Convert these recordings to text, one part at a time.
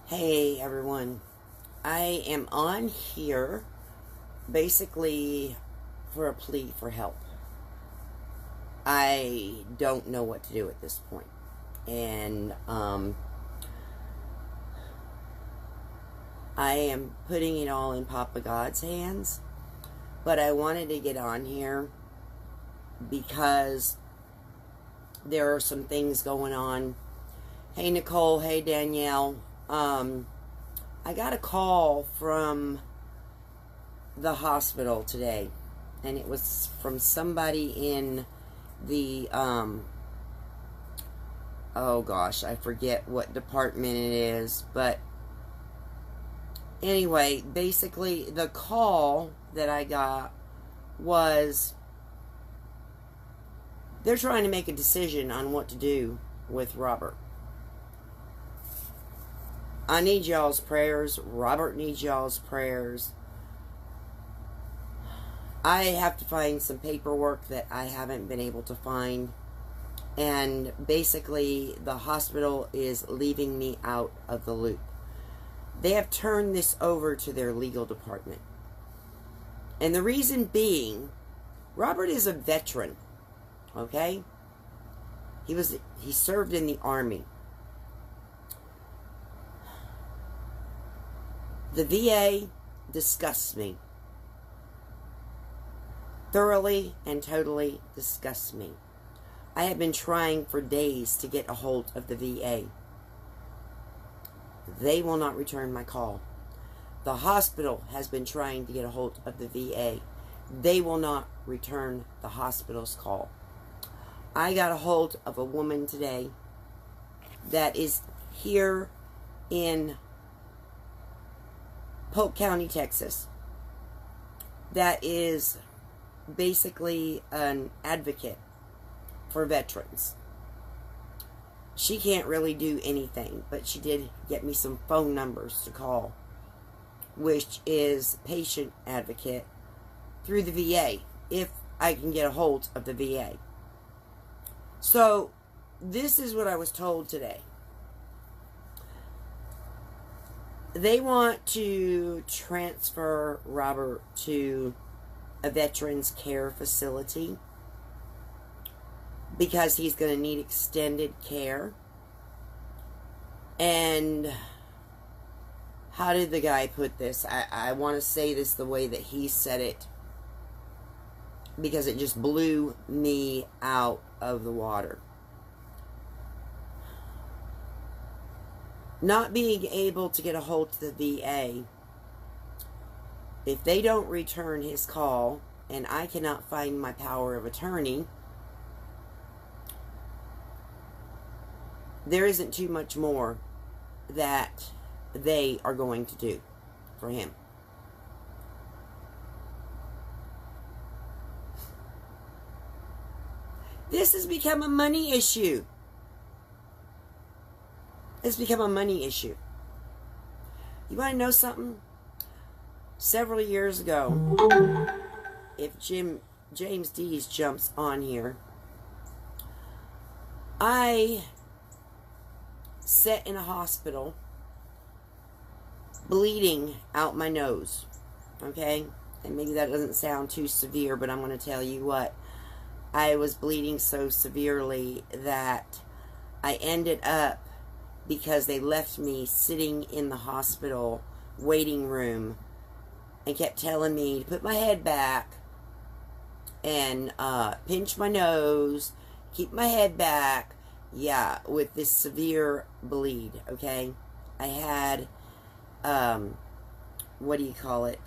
Hey everyone, I am on here basically for a plea for help. I don't know what to do at this point, and I am putting it all in Papa God's hands. But I wanted to get on here because there are some things going on. Hey Nicole, hey Danielle. I got a call from the hospital today, and it was from somebody in the, oh gosh, I forget what department it is, but anyway, basically the call that I got was they're trying to make a decision on what to do with Robert. I need y'all's prayers. Robert needs y'all's prayers. I have to find some paperwork that I haven't been able to find. And basically, the hospital is leaving me out of the loop. They have turned this over to their legal department. And the reason being, Robert is a veteran. Okay? He served in the Army. The VA disgusts me. Thoroughly and totally disgusts me. I have been trying for days to get a hold of the VA. They will not return my call. The hospital has been trying to get a hold of the VA. They will not return the hospital's call. I got a hold of a woman today that is here in Polk County, Texas, that is basically an advocate for veterans. She can't really do anything, but she did get me some phone numbers to call, which is patient advocate through the VA, if I can get a hold of the VA. So, this is what I was told today. They want to transfer Robert to a veterans care facility because he's going to need extended care. And how did the guy put this? I want to say this the way that he said it because it just blew me out of the water. Not being able to get a hold of the VA, if they don't return his call and I cannot find my power of attorney, there isn't too much more that they are going to do for him. This has become a money issue. It's become a money issue. You want to know something? Several years ago, if James Dees jumps on here, I sat in a hospital bleeding out my nose. Okay? And maybe that doesn't sound too severe, but I'm going to tell you what. I was bleeding so severely that I ended up, because they left me sitting in the hospital waiting room and kept telling me to put my head back and pinch my nose, keep my head back. Yeah, with this severe bleed, okay? I had, what do you call it?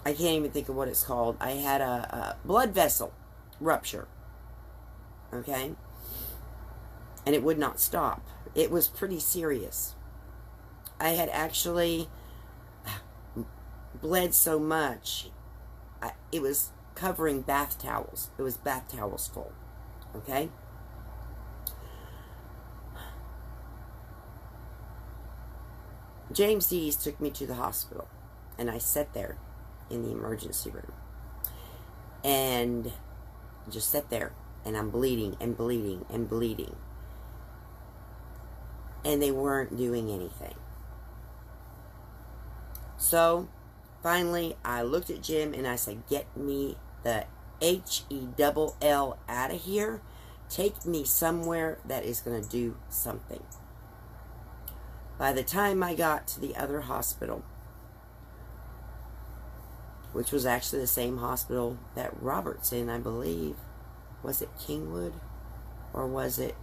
I can't even think of what it's called. I had a blood vessel rupture. Okay? And it would not stop. It was pretty serious. I had actually bled so much, it was covering bath towels. It was bath towels full. Okay? James Dees took me to the hospital, and I sat there in the emergency room. And just sat there, and I'm bleeding and bleeding and bleeding. And they weren't doing anything. So, finally, I looked at Jim and I said, get me the HELL out of here. Take me somewhere that is going to do something. By the time I got to the other hospital, which was actually the same hospital that Robert's in, I believe. Was it Kingwood? Or was it...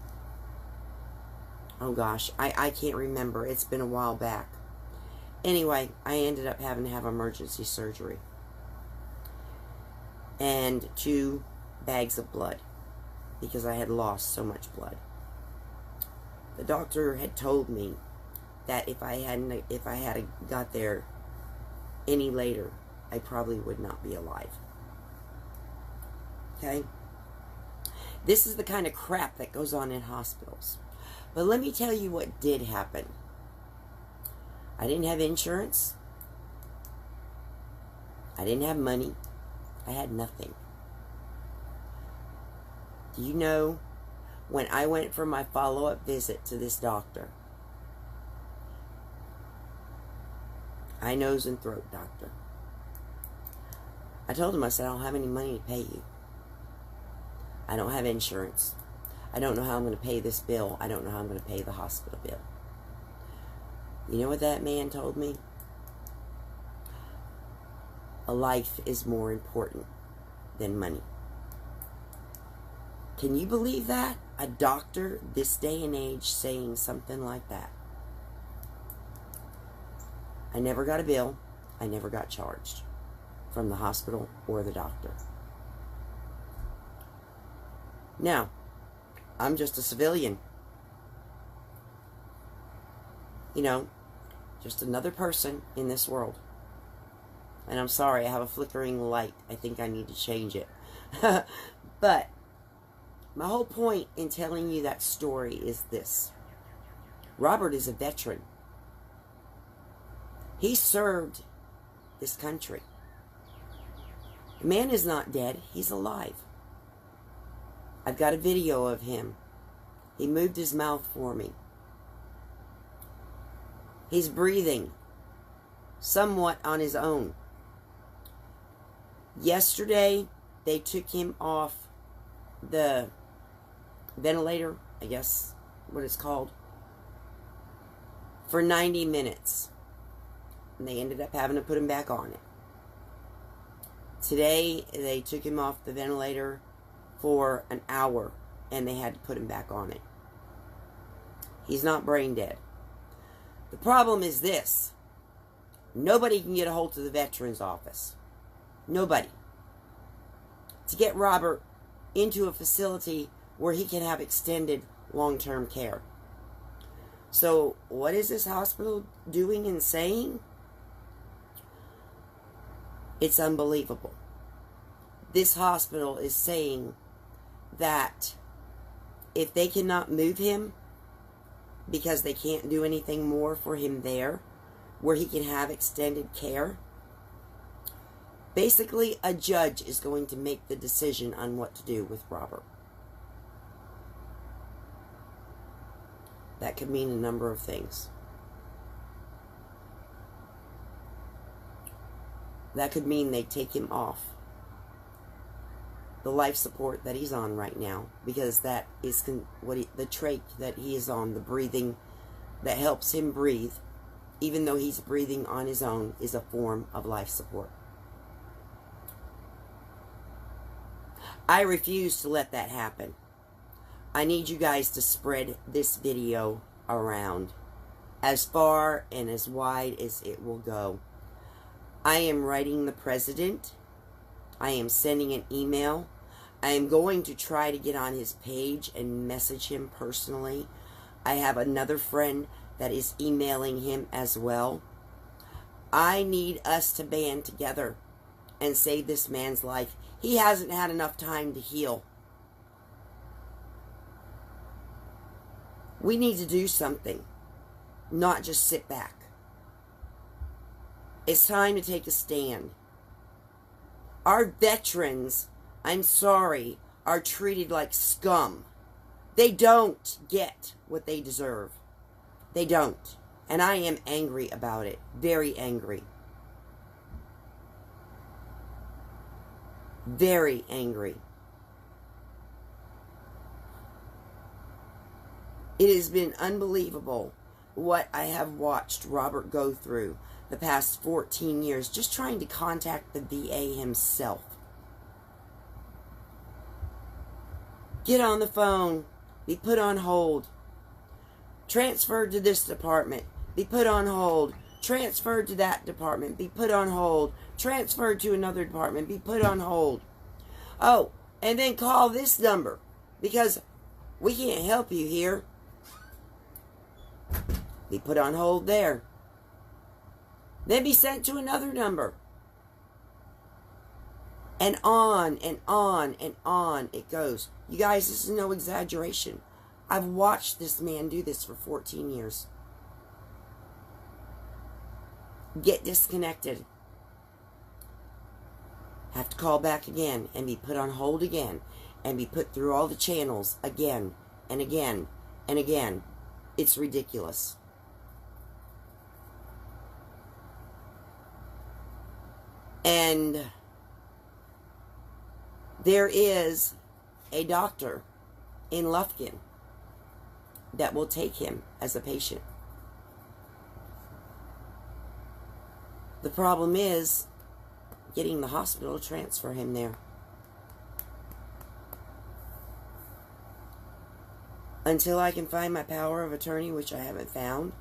Oh gosh, I can't remember. It's been a while back. Anyway, I ended up having to have emergency surgery. And 2 bags of blood. Because I had lost so much blood. The doctor had told me that if I had got there any later, I probably would not be alive. Okay? This is the kind of crap that goes on in hospitals. But let me tell you what did happen. I didn't have insurance. I didn't have money. I had nothing. Do you know, when I went for my follow-up visit to this doctor, eye, nose, and throat doctor, I told him, I said, I don't have any money to pay you. I don't have insurance. I don't know how I'm going to pay this bill. I don't know how I'm going to pay the hospital bill. You know what that man told me? A life is more important than money. Can you believe that? A doctor this day and age saying something like that. I never got a bill. I never got charged from the hospital or the doctor. Now, I'm just a civilian. You know, just another person in this world. And I'm sorry, I have a flickering light. I think I need to change it. But my whole point in telling you that story is this. Robert is a veteran. He served this country. The man is not dead. He's alive. I've got a video of him. He moved his mouth for me. He's breathing somewhat on his own. Yesterday, they took him off the ventilator, I guess what it's called, for 90 minutes. And they ended up having to put him back on it. Today, they took him off the ventilator for an hour, and they had to put him back on it. He's not brain dead. The problem is this. Nobody can get a hold of the Veterans Office. Nobody. To get Robert into a facility where he can have extended long-term care. So, what is this hospital doing and saying? It's unbelievable. This hospital is saying that if they cannot move him because they can't do anything more for him there, where he can have extended care, basically a judge is going to make the decision on what to do with Robert. That could mean a number of things. That could mean they take him off the life support that he's on right now, because that is the trach that he is on, the breathing that helps him breathe, even though he's breathing on his own, is a form of life support. I refuse to let that happen. I need you guys to spread this video around as far and as wide as it will go. I am writing the president. I am sending an email. I am going to try to get on his page and message him personally. I have another friend that is emailing him as well. I need us to band together and save this man's life. He hasn't had enough time to heal. We need to do something, not just sit back. It's time to take a stand. Our veterans, I'm sorry, are treated like scum. They don't get what they deserve. They don't. And I am angry about it. Very angry. Very angry. It has been unbelievable what I have watched Robert go through the past 14 years just trying to contact the VA himself. Get on the phone. Be put on hold. Transferred to this department. Be put on hold. Transferred to that department. Be put on hold. Transferred to another department. Be put on hold. Oh, and then call this number because we can't help you here. Be put on hold there. Then be sent to another number. And on and on and on it goes. You guys, this is no exaggeration. I've watched this man do this for 14 years. Get disconnected. Have to call back again and be put on hold again. And be put through all the channels again and again and again. It's ridiculous. And there is a doctor in Lufkin that will take him as a patient. The problem is getting the hospital to transfer him there. Until I can find my power of attorney, which I haven't found.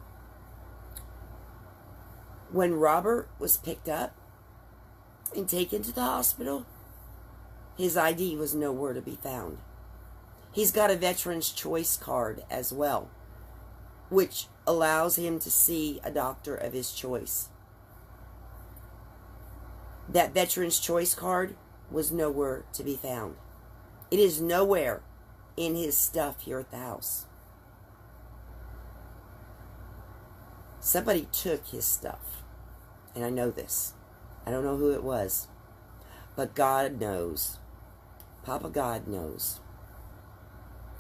When Robert was picked up and taken to the hospital, his ID was nowhere to be found. He's got a Veterans Choice card as well, which allows him to see a doctor of his choice. That Veterans Choice card was nowhere to be found. It is nowhere in his stuff here at the house. Somebody took his stuff, and I know this. I don't know who it was, but God knows. Papa God knows.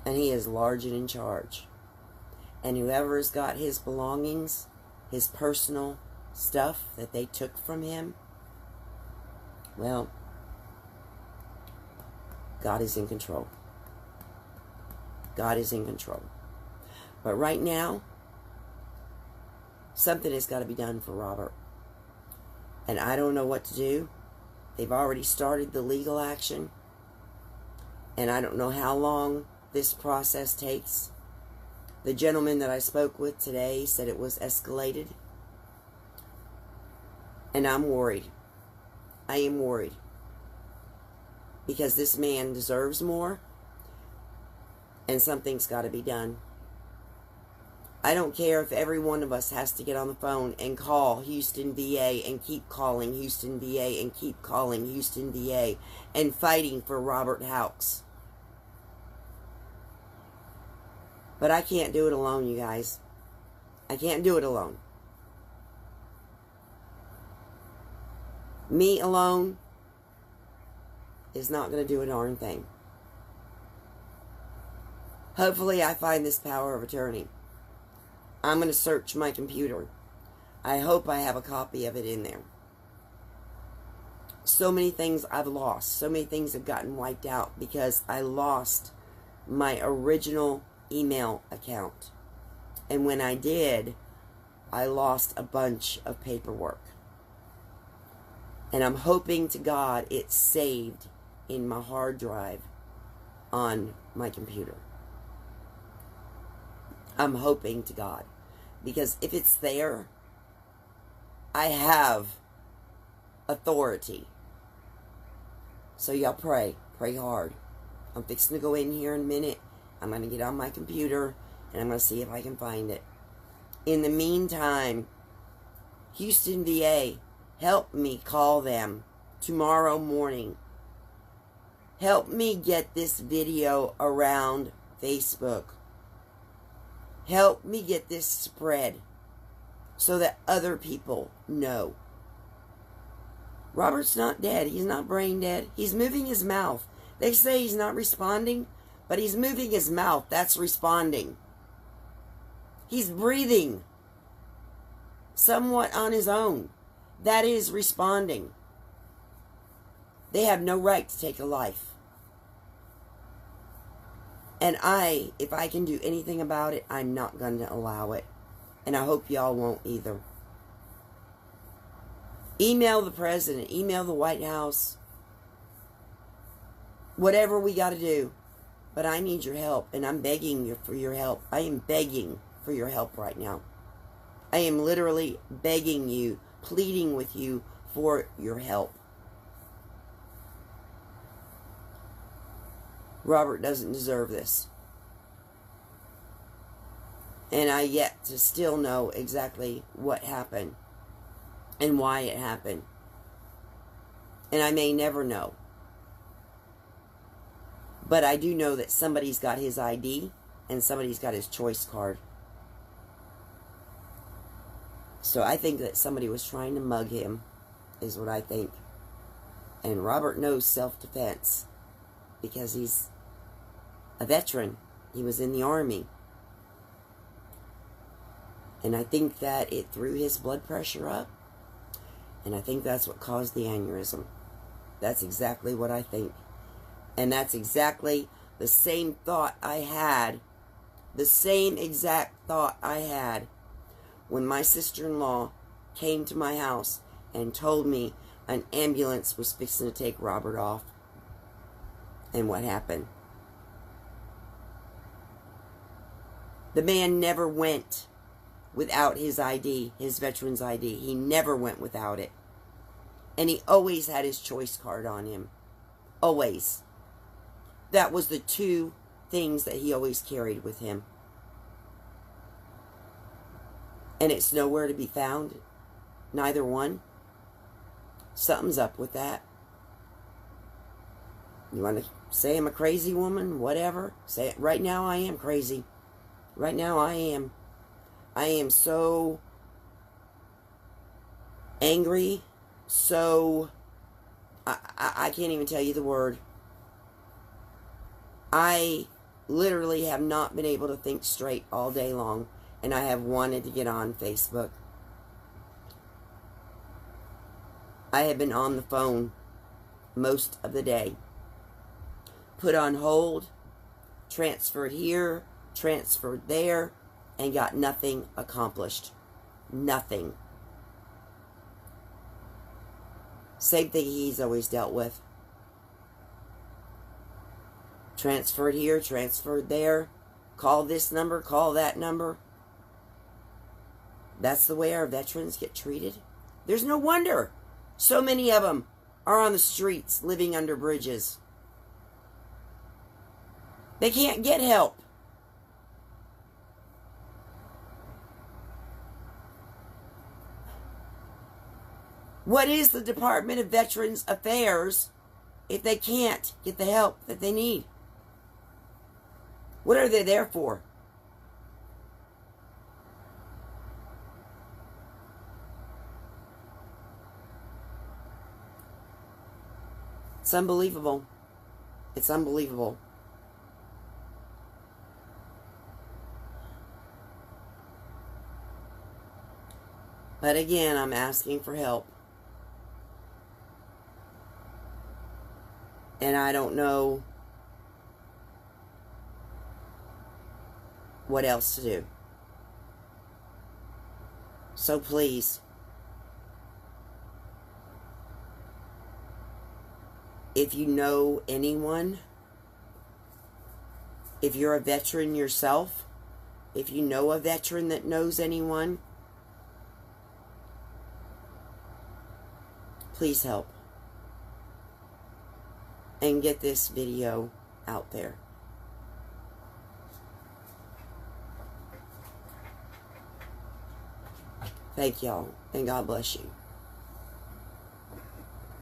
And he is large and in charge. And whoever has got his belongings, his personal stuff that they took from him, well, God is in control. God is in control. But right now, something has got to be done for Robert. And I don't know what to do. They've already started the legal action. And I don't know how long this process takes. The gentleman that I spoke with today said it was escalated. And I'm worried. I am worried. Because this man deserves more. And something's got to be done. I don't care if every one of us has to get on the phone and call Houston VA and keep calling Houston VA and keep calling Houston VA and fighting for Robert Houcks. But I can't do it alone, you guys. I can't do it alone. Me alone is not going to do a darn thing. Hopefully I find this power of attorney. I'm going to search my computer. I hope I have a copy of it in there. So many things I've lost. So many things have gotten wiped out because I lost my original email account. And when I did, I lost a bunch of paperwork. And I'm hoping to God it's saved in my hard drive on my computer. I'm hoping to God. Because if it's there, I have authority. So y'all pray. Pray hard. I'm fixing to go in here in a minute. I'm going to get on my computer and I'm going to see if I can find it. In the meantime, Houston VA, help me call them tomorrow morning. Help me get this video around Facebook. Help me get this spread so that other people know. Robert's not dead. He's not brain dead. He's moving his mouth. They say he's not responding, but he's moving his mouth. That's responding. He's breathing somewhat on his own. That is responding. They have no right to take a life. And if I can do anything about it, I'm not going to allow it. And I hope y'all won't either. Email the president. Email the White House. Whatever we got to do. But I need your help. And I'm begging you for your help. I am begging for your help right now. I am literally begging you, pleading with you for your help. Robert doesn't deserve this. And I yet to still know exactly what happened and why it happened. And I may never know. But I do know that somebody's got his ID and somebody's got his choice card. So I think that somebody was trying to mug him, is what I think. And Robert knows self-defense because he's a veteran. He was in the Army. And I think that it threw his blood pressure up. And I think that's what caused the aneurysm. That's exactly what I think. And that's exactly the same thought I had. The same exact thought I had when my sister-in-law came to my house and told me an ambulance was fixing to take Robert off. And what happened? The man never went without his ID, his veteran's ID. He never went without it. And he always had his choice card on him. Always. That was the two things that he always carried with him. And it's nowhere to be found. Neither one. Something's up with that. You want to say I'm a crazy woman? Whatever. Say it. Right now I am crazy. Right now I am. I am so angry. So I can't even tell you the word. I literally have not been able to think straight all day long. And I have wanted to get on Facebook. I have been on the phone most of the day. Put on hold, transferred here, transferred there, and got nothing accomplished. Nothing. Same thing he's always dealt with. Transferred here, transferred there. Call this number, call that number. That's the way our veterans get treated. There's no wonder so many of them are on the streets living under bridges. They can't get help. What is the Department of Veterans Affairs if they can't get the help that they need? What are they there for? It's unbelievable. It's unbelievable. But again, I'm asking for help. And I don't know what else to do. So please, if you know anyone, if you're a veteran yourself, if you know a veteran that knows anyone, please help. And get this video out there. Thank y'all, and God bless you.